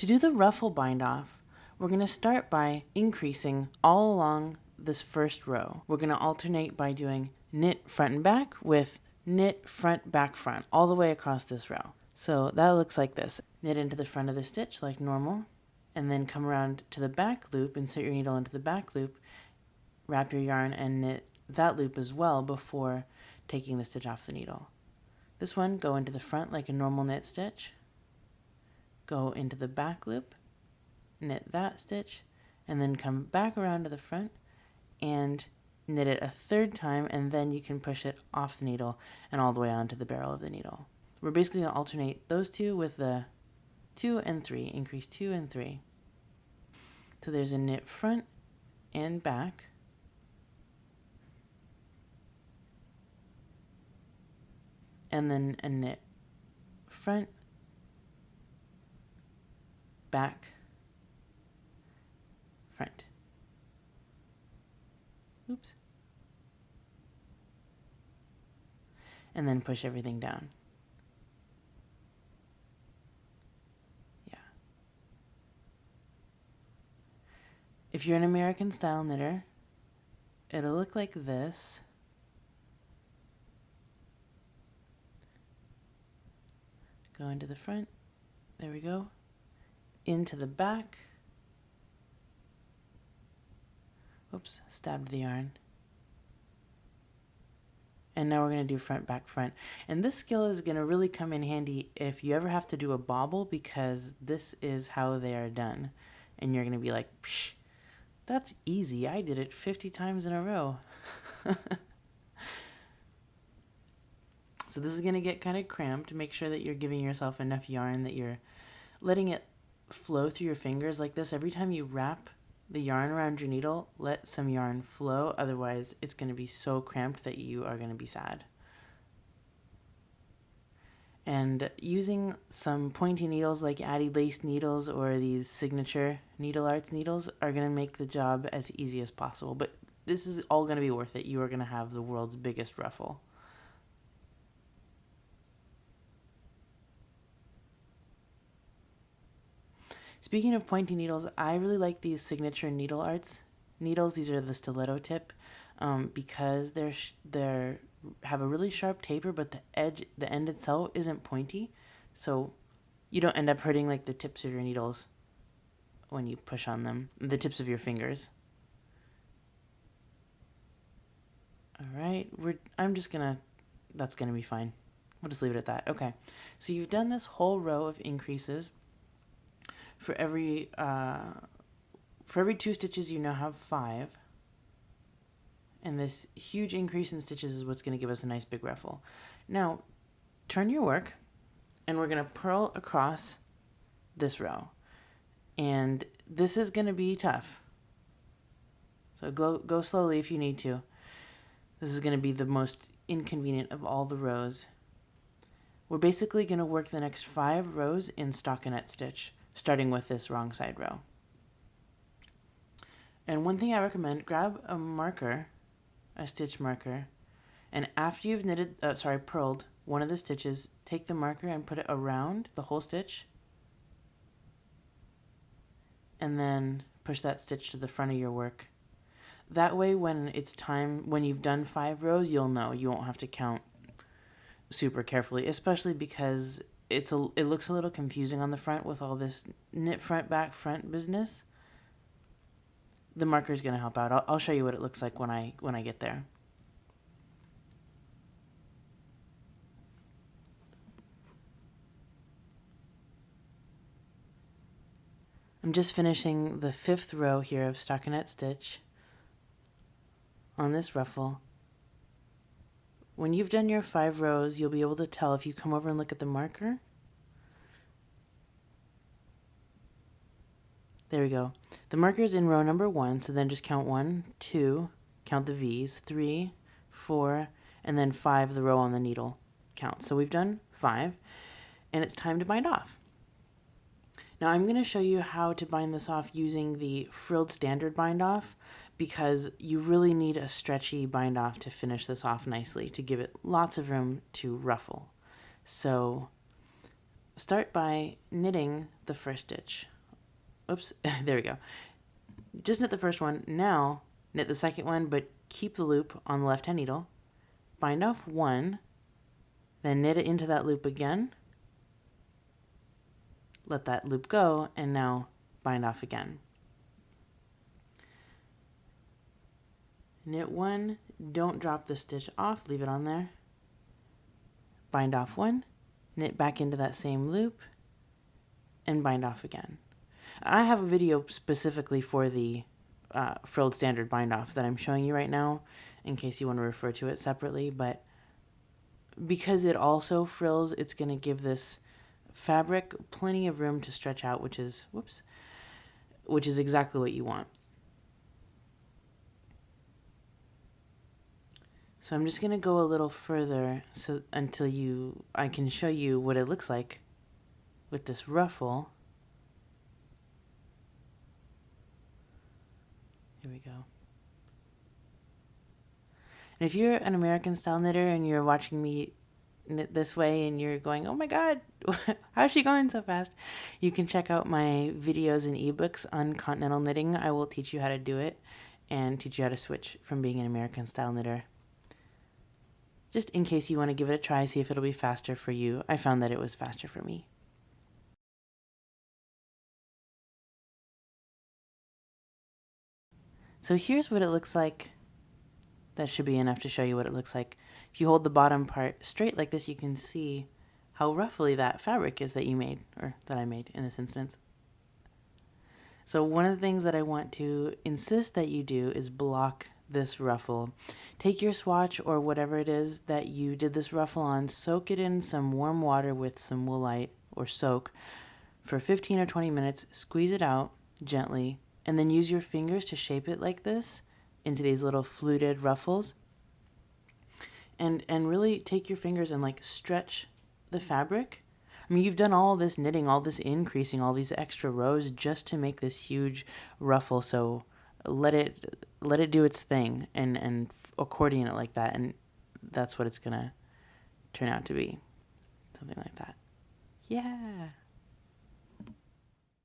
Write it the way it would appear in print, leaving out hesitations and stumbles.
To do the ruffle bind off, we're going to start by increasing all along this first row. We're going to alternate by doing knit front and back with knit front, back, front, all the way across this row. So that looks like this. Knit into the front of the stitch like normal, and then come around to the back loop, insert your needle into the back loop, wrap your yarn and knit that loop as well before taking the stitch off the needle. This one, go into the front like a normal knit stitch, go into the back loop, knit that stitch, and then come back around to the front and knit it a third time, and then you can push it off the needle and all the way onto the barrel of the needle. We're basically going to alternate those two with the 2 and 3, increase 2 and 3. So there's a knit front and back, and then a knit front, back, front. Oops. And then push everything down. Yeah. If you're an American style knitter, it'll look like this. Go into the front. There we go. Into the back. Oops, stabbed the yarn. And now we're going to do front, back, front. And this skill is going to really come in handy if you ever have to do a bobble, because this is how they are done. And you're going to be like, psh, that's easy. I did it 50 times in a row. So this is going to get kind of cramped. Make sure that you're giving yourself enough yarn that you're letting it flow through your fingers like this. Every time you wrap the yarn around your needle, let some yarn flow. Otherwise, it's going to be so cramped that you are going to be sad. And using some pointy needles like Addy Lace needles or these signature Needle Arts needles are going to make the job as easy as possible. But this is all going to be worth it. You are going to have the world's biggest ruffle. Speaking of pointy needles, I really like these signature Needle Arts needles. These are the stiletto tip because they're have a really sharp taper, but the end itself isn't pointy, so you don't end up hurting like the tips of your needles when you push on them, the tips of your fingers. All right, that's gonna be fine. We'll just leave it at that. Okay, so you've done this whole row of increases. For every 2 stitches, you now have 5. And this huge increase in stitches is what's going to give us a nice big ruffle. Now, turn your work, and we're going to purl across this row. And this is going to be tough. So go slowly if you need to. This is going to be the most inconvenient of all the rows. We're basically going to work the next 5 rows in stockinette stitch, starting with this wrong side row. And one thing I recommend, grab a marker, a stitch marker, and after you've purled one of the stitches, take the marker and put it around the whole stitch, and then push that stitch to the front of your work. That way when it's time, when you've done 5 rows, you'll know. You won't have to count super carefully, especially because it looks a little confusing on the front with all this knit front, back, front business. The marker is going to help out. I'll show you what it looks like when I get there. I'm just finishing the 5th row here of stockinette stitch on this ruffle. When you've done your 5 rows, you'll be able to tell if you come over and look at the marker. There we go. The marker's in row number 1, so then just count 1, 2, count the V's, 3, 4, and then 5, the row on the needle count. So we've done 5, and it's time to bind off. Now I'm going to show you how to bind this off using the frilled standard bind off, because you really need a stretchy bind off to finish this off nicely, to give it lots of room to ruffle. So start by knitting the first stitch. Oops, there we go. Just knit the first one. Now knit the second one, but keep the loop on the left hand needle. Bind off one, then knit it into that loop again. Let that loop go, and now bind off again. Knit one, don't drop the stitch off, leave it on there. Bind off one, knit back into that same loop, and bind off again. I have a video specifically for the frilled standard bind off that I'm showing you right now in case you want to refer to it separately, but because it also frills, it's going to give this fabric plenty of room to stretch out, which is exactly what you want. So I'm just going to go a little further until I can show you what it looks like with this ruffle. Here we go. And if you're an American style knitter and you're watching me knit this way and you're going, oh my God, how's she going so fast? You can check out my videos and ebooks on continental knitting. I will teach you how to do it and teach you how to switch from being an American style knitter. Just in case you want to give it a try, see if it'll be faster for you. I found that it was faster for me. So here's what it looks like. That should be enough to show you what it looks like. If you hold the bottom part straight like this, you can see how ruffly that fabric is that you made, or that I made in this instance. So one of the things that I want to insist that you do is block this ruffle. Take your swatch or whatever it is that you did this ruffle on, soak it in some warm water with some woolite or soak for 15 or 20 minutes, squeeze it out gently, and then use your fingers to shape it like this into these little fluted ruffles. And really take your fingers and like stretch the fabric. I mean, you've done all this knitting, all this increasing, all these extra rows just to make this huge ruffle. So let it do its thing and accordion it like that, and that's what it's gonna turn out to be. Something like that. Yeah.